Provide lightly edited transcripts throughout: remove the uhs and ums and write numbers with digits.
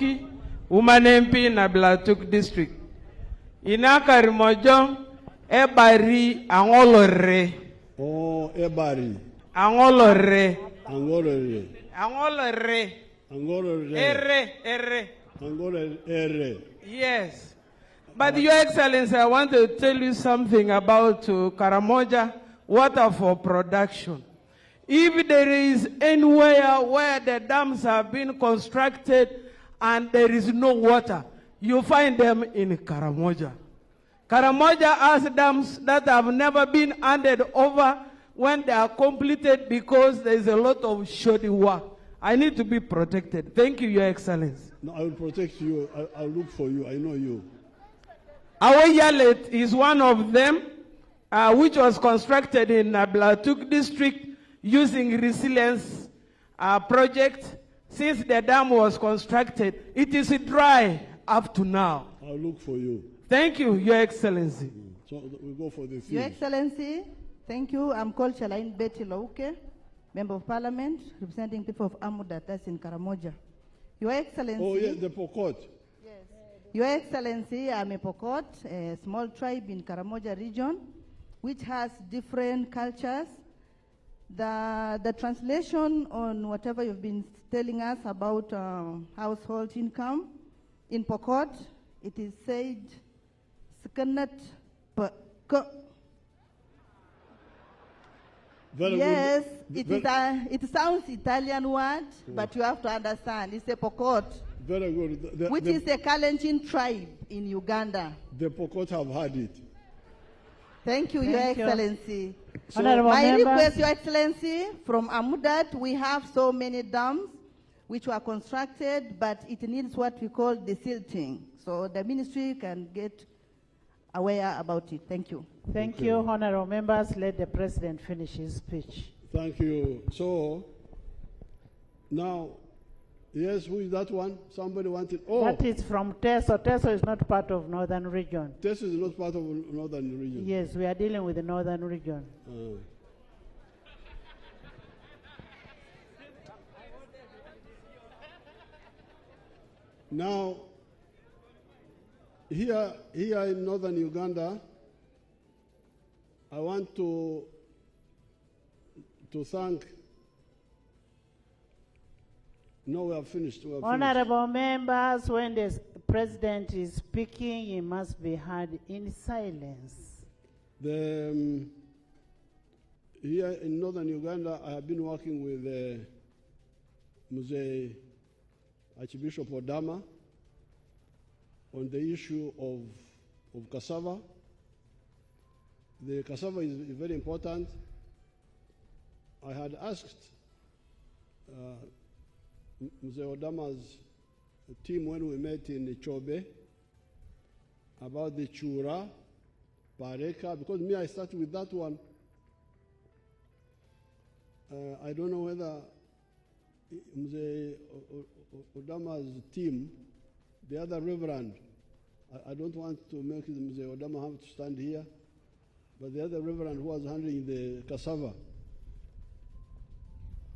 Kasuki, Umanempi na Blatuk district. Inaka Rimojong, Ebari Angolore. Oh, Ebari. Angolore. Angolore. Angolore. Angolore. Ere. Angolore. Yes. But Your Excellency, I want to tell you something about Karamoja water for production. If there is anywhere where the dams have been constructed and there is no water, you find them in Karamoja. Karamoja has dams that have never been handed over when they are completed because there is a lot of shoddy work. I need to be protected. Thank you, Your Excellency. No, I will protect you. I'll look for you. I know you. Our Yalet is one of them, which was constructed in Blatuk district using resilience project. Since the dam was constructed, it is dry up to now. I'll look for you. Thank you, Your Excellency. So we go for the field. Your Excellency, thank you. I'm called Chalain Betty Lauke, Member of Parliament, representing people of Amuda, that's in Karamoja. Your Excellency. Oh, yes, the Pokot. Yes. Your Excellency, I'm a Pokot, a small tribe in Karamoja region, which has different cultures. The translation on whatever you've been telling us about household income, in Pokot, it is said, yes, it sounds Italian word, but you have to understand, it's a Pokot. Very good. Which is a Kalenjin tribe in Uganda. The Pokot have had it. Thank you, Your Excellency. So my request, Your Excellency, from Amudat, we have so many dams which were constructed, but it needs what we call desilting. So the ministry can get aware about it. Thank you. Thank you, honorable members. Let the president finish his speech. Thank you. So now, yes, who is that one? Somebody wanted. Oh, that is from Teso. Teso is not part of northern region. Teso is not part of northern region. Yes, we are dealing with the northern region. Now, here in northern Uganda, I want to thank. No, we have finished. Honorable members, when the president is speaking, he must be heard in silence. Here in northern Uganda, I have been working with Archbishop Odama on the issue of cassava. The cassava is very important. I had asked Odama's team when we met in Chobe about the chura, pareka, because me, I started with that one. I don't know whether Odama's team, the other reverend, I don't want to make Odama have to stand here, but the other reverend who was handling the cassava,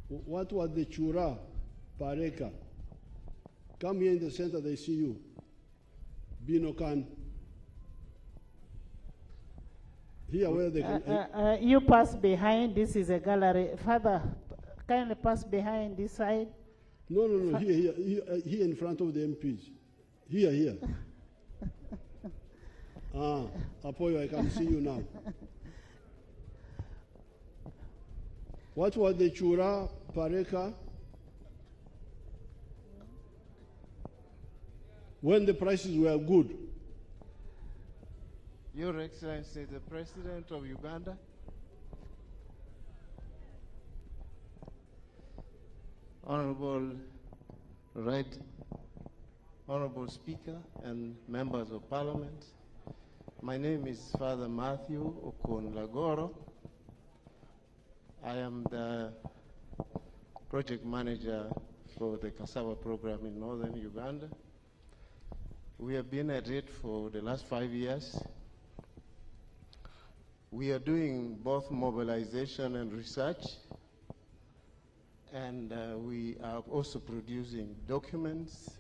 what was the chura, pareka? Come here in the center, they see you. Binokan. Here where they can. You pass behind, this is a gallery. Father, kindly pass behind this side. No, here in front of the MPs. Here. Apoyo, I can see you now. What was the chura, pareka? When the prices were good. Your Excellency, the President of Uganda, Honorable Speaker and members of Parliament, my name is Father Matthew Okon-Lagoro. I am the project manager for the cassava program in northern Uganda. We have been at it for the last 5 years. We are doing both mobilization and research, and we are also producing documents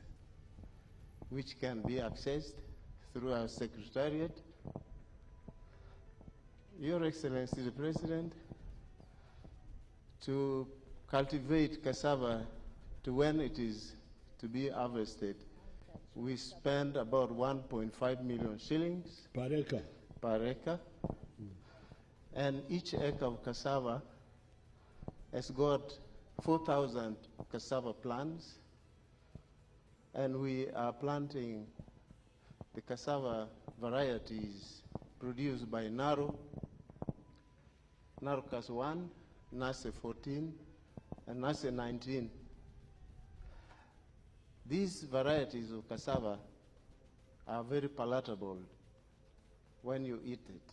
which can be accessed through our secretariat. Your Excellency the President, to cultivate cassava to when it is to be harvested, we spend about 1.5 million shillings Per acre. per acre. And each acre of cassava has got 4,000 cassava plants. And we are planting the cassava varieties produced by Narukas 1, Nase 14, and Nase 19. These varieties of cassava are very palatable when you eat it.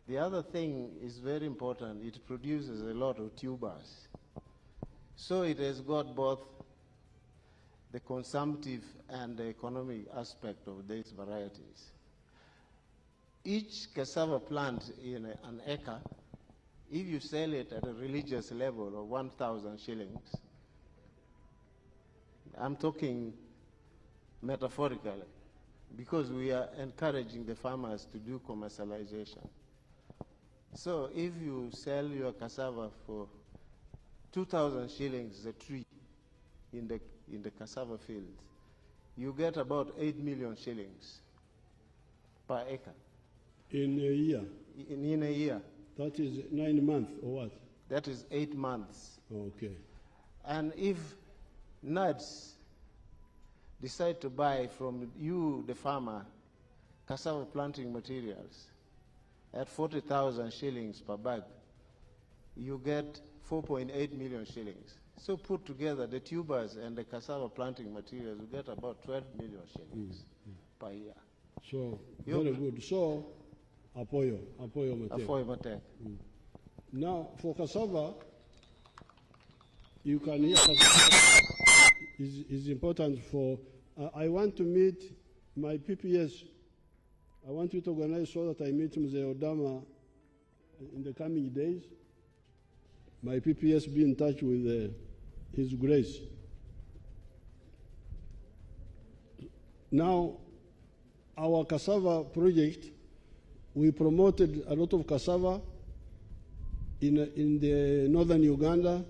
The other thing is very important, it produces a lot of tubers. So it has got both the consumptive and the economic aspect of these varieties. Each cassava plant in an acre, if you sell it at a religious level of 1,000 shillings, I'm talking metaphorically, because we are encouraging the farmers to do commercialization. So if you sell your cassava for 2,000 shillings a tree in the cassava fields, you get about 8 million shillings per acre. In a year? In a year. That is 9 months or what? That is 8 months. Okay. And if nuts decide to buy from you, the farmer, cassava planting materials at 40,000 shillings per bag, you get 4.8 million shillings. So put together the tubers and the cassava planting materials, you get about 12 million shillings per year. So, very good. So, apoyo Matek. Now, for cassava, you can hear cassava is important for, I want to meet my PPS. I want you to organize so that I meet Mzee Odama in the coming days. My PPS be in touch with His Grace. Now, our cassava project, we promoted a lot of cassava in the northern Uganda,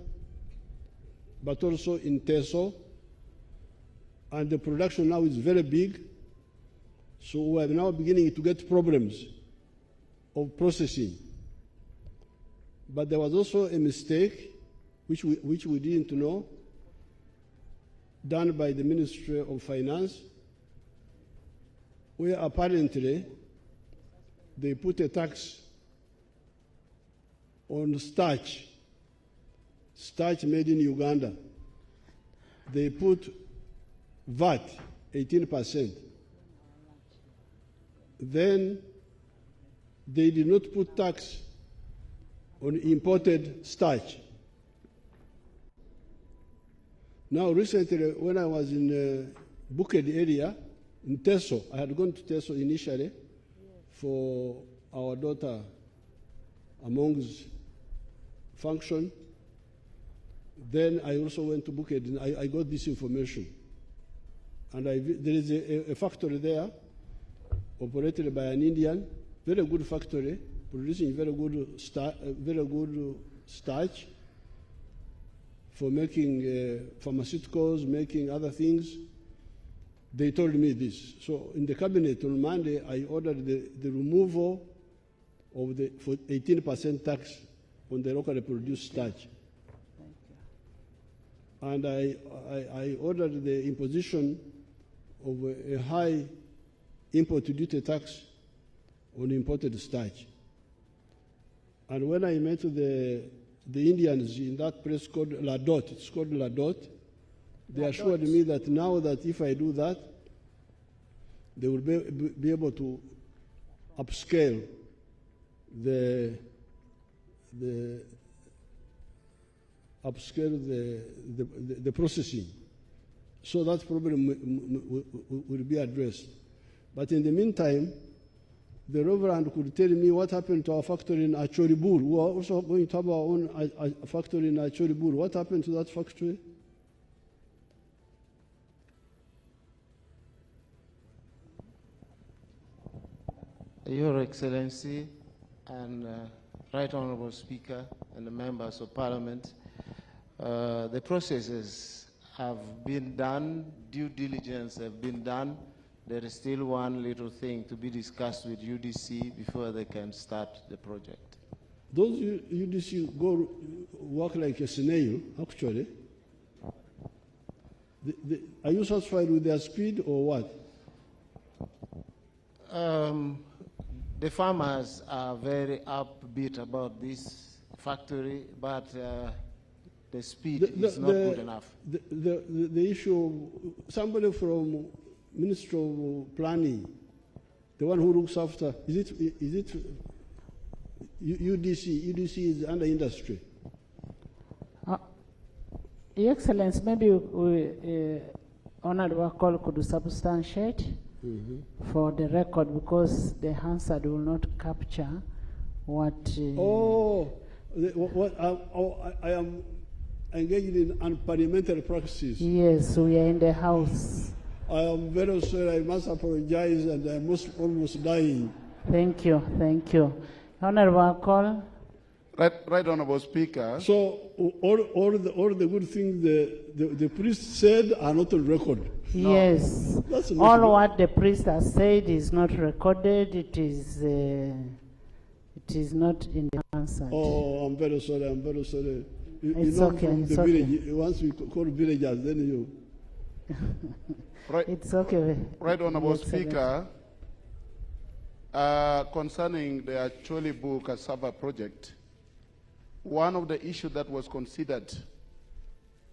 but also in Teso. And the production now is very big. So we are now beginning to get problems of processing. But there was also a mistake, which we didn't know, done by the Ministry of Finance, where apparently they put a tax on starch made in Uganda. They put VAT, 18%. Then they did not put tax on imported starch. Now recently, when I was in Buked area, in Teso, I had gone to Teso initially for our daughter Among's function. Then I also went to Buked and I got this information. And there is a factory there operated by an Indian, very good factory, producing very good starch for making pharmaceuticals, making other things. They told me this. So in the cabinet on Monday, I ordered the removal of the 18% tax on the locally produced starch. And I ordered the imposition of a high import duty tax on imported starch. And when I met the Indians in that place called Ladot, it's called Ladot, they assured me that now that if I do that, they will be able to upscale the processing. So that problem will be addressed. But in the meantime, the Reverend could tell me what happened to our factory in Achoribur. We are also going to have our own factory in Achoribur. What happened to that factory? Your Excellency and Right Honorable Speaker and the members of Parliament, the processes have been done, due diligence have been done. There is still one little thing to be discussed with UDC before they can start the project. Those UDC go work like a snail, actually. Are you satisfied with their speed or what? The farmers are very upbeat about this factory, but the speed is not good enough. The issue, somebody from Ministry of Planning, the one who looks after, is it UDC? UDC is under industry. Your Excellency, maybe Honorable Call could substantiate for the record, because the Hansard will not capture what. I am engaged in unparliamentary practices. Yes, we are in the House. I am very sorry. I must apologize, and I am almost dying. Thank you, thank you. Honorable Call. Right, Honorable Speaker. So all the good things the priest said are not on record. No. Yes, all what the priest has said is not recorded. It is not in the answer. Oh, I'm very sorry. I'm very sorry. It's you know, okay. from It's the okay. village, once we call villagers, then you. Right. It's okay. Right, Honorable Speaker. Concerning the Acholibu cassava project, one of the issues that was considered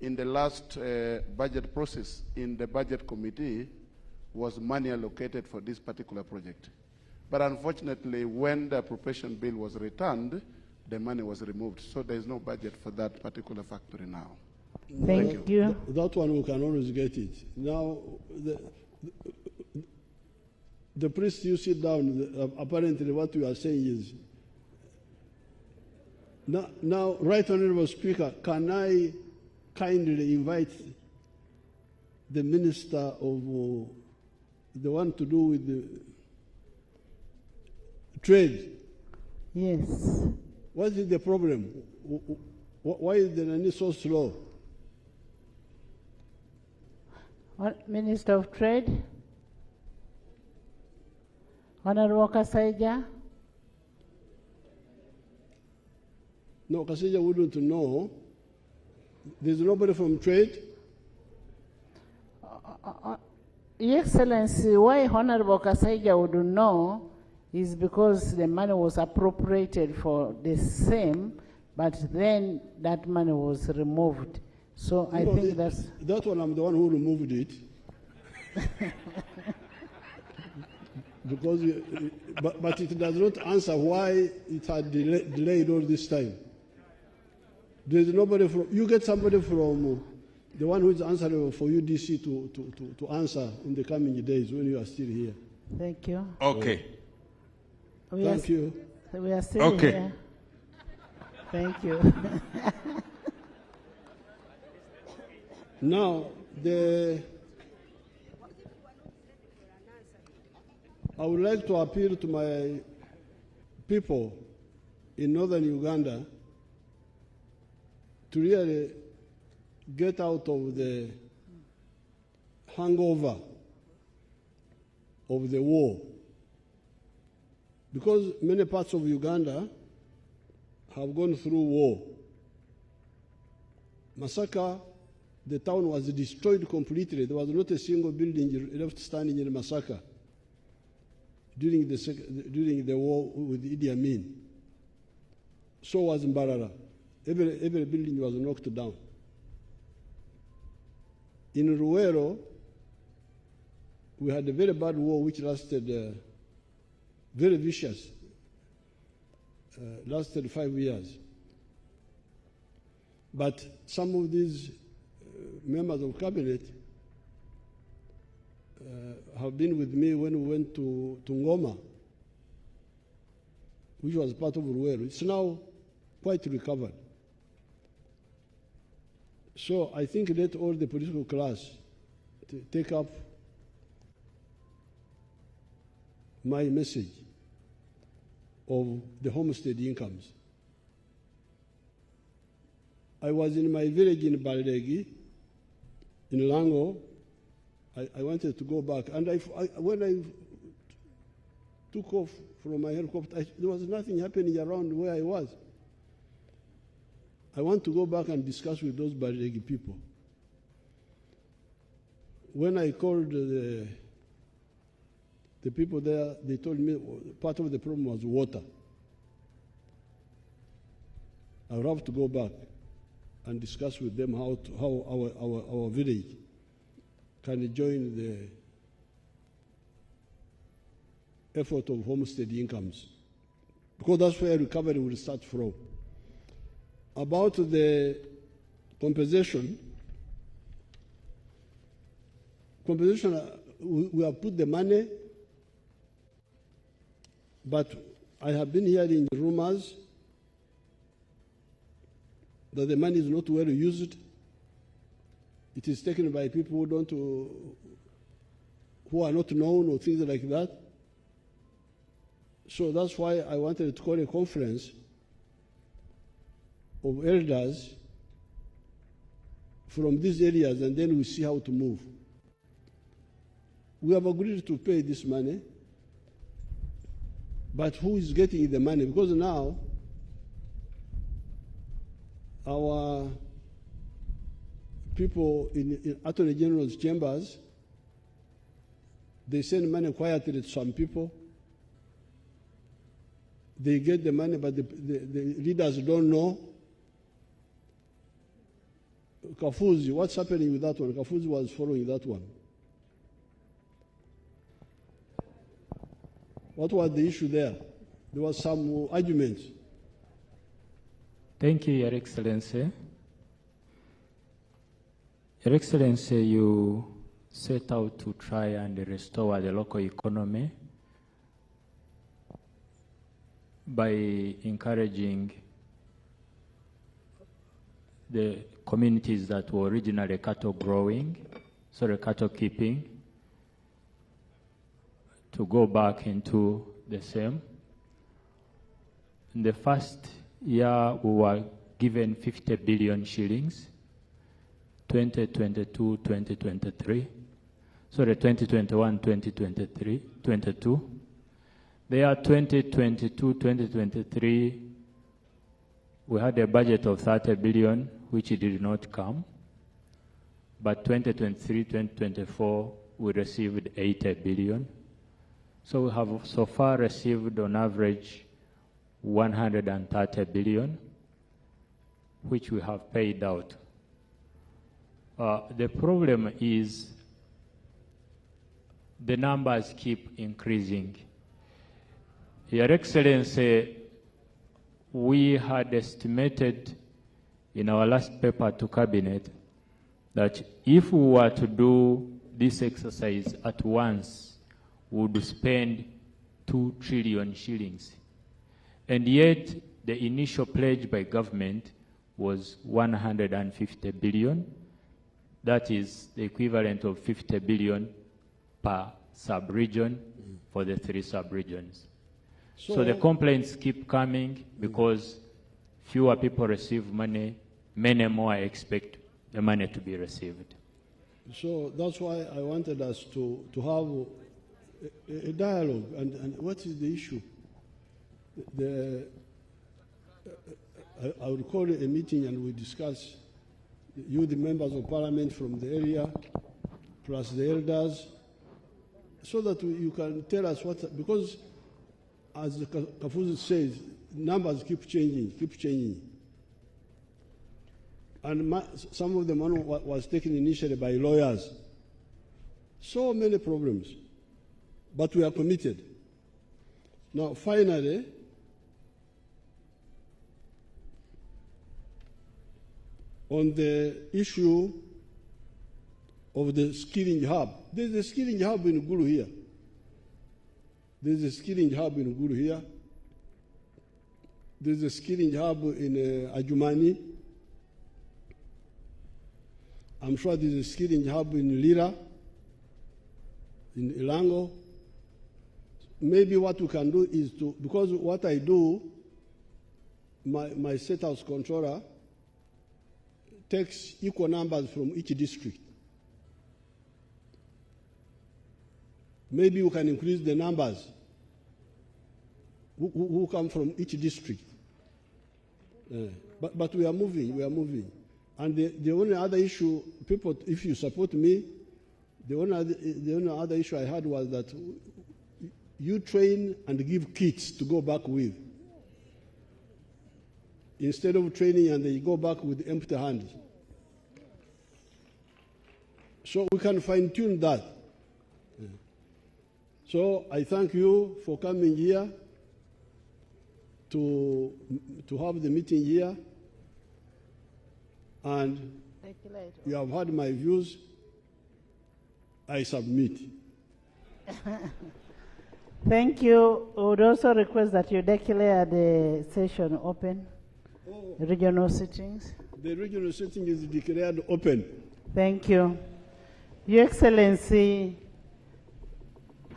in the last budget process in the budget committee was money allocated for this particular project. But unfortunately, when the appropriation bill was returned, the money was removed. So there is no budget for that particular factory now. Thank you. That one we can always get it. Now, the priest, you sit down. Apparently, what you are saying is, now, Right Honorable Speaker, can I kindly invite the Minister of the one to do with the trade? Yes. What is the problem? Why is the money so slow? What, Minister of Trade? Honorable Kasaija? No, Kasaija wouldn't know. There's nobody from trade. Your Excellency, why Honorable Kasaija would know is because the money was appropriated for the same, but then that money was removed. So I think that's... That one, I'm the one who removed it. Because, but it does not answer why it had delayed all this time. There's nobody from, you get somebody from the one who is answerable for UDC to answer in the coming days when you are still here. Thank you. Okay. Thank you. We are still here. Thank you. Now, I would like to appeal to my people in northern Uganda to really get out of the hangover of the war. Because many parts of Uganda have gone through war. Masaka, the town was destroyed completely. There was not a single building left standing in Masaka during the war with Idi Amin. So was Mbarara. Every building was knocked down. In Ruwero, we had a very bad war which lasted very vicious, lasted 5 years. But some of these members of cabinet have been with me when we went to Ngoma, which was part of Ruwero. It's now quite recovered. So I think let all the political class take up my message of the homestead incomes. I was in my village in Baldegi, in Lango. I wanted to go back, and when I took off from my helicopter, there was nothing happening around where I was. I want to go back and discuss with those Baldegi people. When I called the people there, they told me part of the problem was water. I would have to go back and discuss with them how our village can join the effort of homestead incomes, because that's where recovery will start from. About the compensation, we have put the money, but I have been hearing rumors that the money is not well used. It is taken by people who are not known or things like that. So that's why I wanted to call a conference of elders from these areas, and then we see how to move. We have agreed to pay this money, but who is getting the money? Because now our people in Attorney General's chambers, they send money quietly to some people. They get the money, but the leaders don't know. Kafuzi, what's happening with that one? Kafuzi was following that one. What was the issue there? There was some arguments. Thank you, Your Excellency. Your Excellency, you set out to try and restore the local economy by encouraging the communities that were originally cattle keeping, to go back into the same. In the first year, we were given 50 billion shillings, 2022, 2023. Sorry, 2021, 2023, 22. The year 2022, 2023, we had a budget of 30 billion, which did not come. But 2023, 2024, we received 80 billion. So we have so far received on average 130 billion, which we have paid out. The problem is the numbers keep increasing. Your Excellency, we had estimated in our last paper to Cabinet that if we were to do this exercise at once, we would spend 2 trillion shillings. And yet, the initial pledge by government was 150 billion. That is the equivalent of 50 billion per sub-region for the 3 sub-regions. So the complaints keep coming because fewer people receive money, many more expect the money to be received. So that's why I wanted us to have a dialogue. And what is the issue? I will call a meeting and we discuss, you, the members of parliament from the area, plus the elders, so that you can tell us what, because as Kafuzi says, numbers keep changing. And some of the money was taken initially by lawyers. So many problems. But we are committed. Now, finally, on the issue of the skilling hub, there's a skilling hub in Gulu here. There's a skilling hub in Gulu here. There's a skilling hub in Ajumani. I'm sure there's a skilling hub in Lira, in Ilango. maybe what we can do is to, because what I do, my state house controller takes equal numbers from each district. Maybe we can increase the numbers who come from each district. But we are moving. And the only other issue, people, if you support me, the only other issue I had was that you train and give kits to go back with, instead of training and they go back with empty hands. So we can fine-tune that. So I thank you for coming here to have the meeting here, and you have heard my views. I submit. Thank you. I would also request that you declare the session open. Regional sittings. The regional sitting is declared open. Thank you. Your Excellency,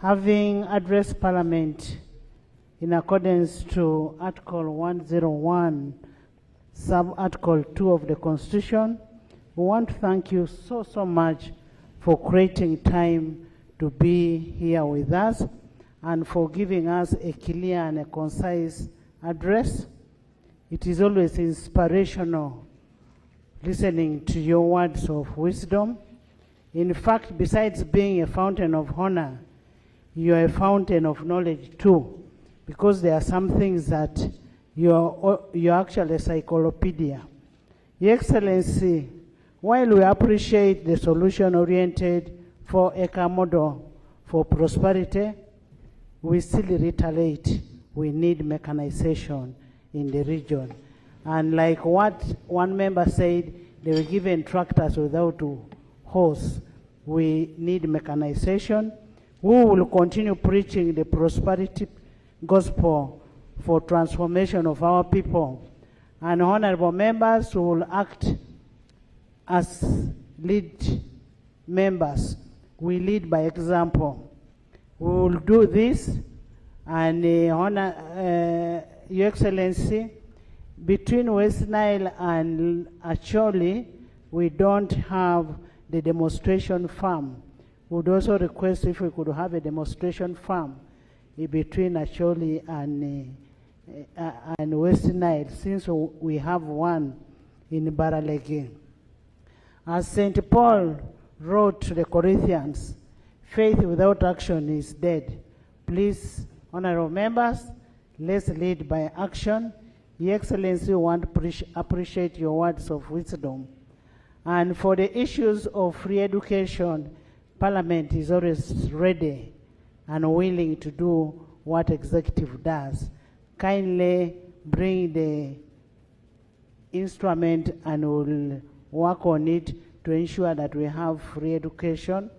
having addressed Parliament in accordance to Article 101, Sub-Article 2 of the Constitution, we want to thank you so much for creating time to be here with us and for giving us a clear and a concise address. It is always inspirational listening to your words of wisdom. In fact, besides being a fountain of honor, you are a fountain of knowledge too, because there are some things that you're actually a encyclopedia. Your Excellency, while we appreciate the solution-oriented 4-acre model for prosperity, we still reiterate we need mechanization in the region. And like what one member said, they were given tractors without a horse. We need mechanization. We will continue preaching the prosperity gospel for transformation of our people. And honorable members will act as lead members. We lead by example. We will do this, and Your Excellency, between West Nile and Acholi, we don't have the demonstration farm. We would also request if we could have a demonstration farm in between Acholi and West Nile, since we have one in Baralege. As St. Paul wrote to the Corinthians, faith without action is dead. Please, honorable members, let's lead by action. Your Excellency, we want to appreciate your words of wisdom. And for the issues of free education, Parliament is always ready and willing to do what executive does. Kindly bring the instrument and we'll work on it to ensure that we have free education.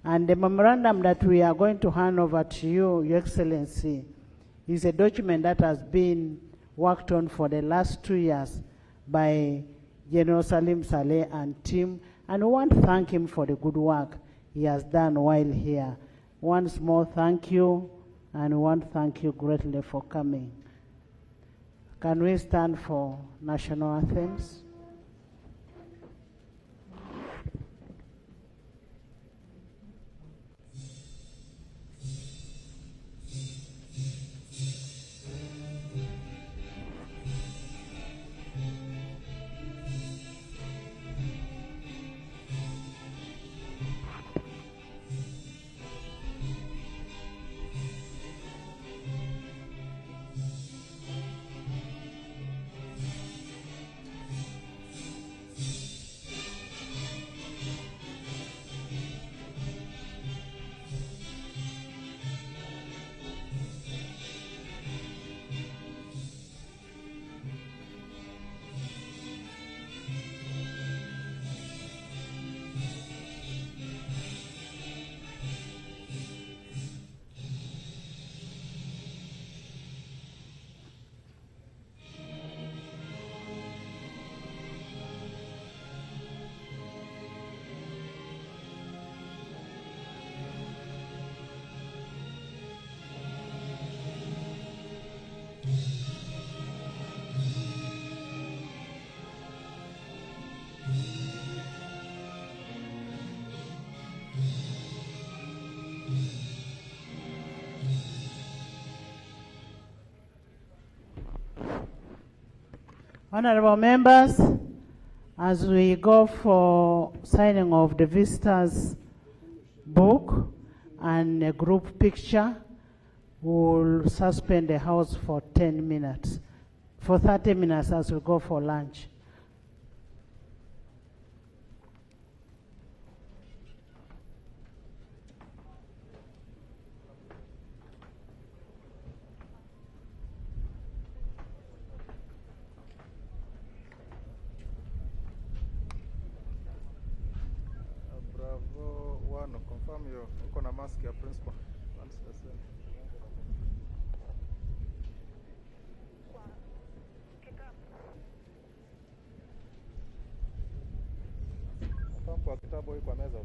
And the memorandum that we are going to hand over to you, Your Excellency, is a document that has been worked on for the last 2 years by General Salim Saleh and team, and we want to thank him for the good work he has done while here. Once more, thank you, and we want to thank you greatly for coming. Can we stand for national anthems? Honorable members, as we go for signing of the visitors book and a group picture, we'll suspend the House for 10 minutes, for 30 minutes as we go for lunch. Bravo, one, confirm your uko na mask ya principal. Confirm kwa kitabu hii kwa meza.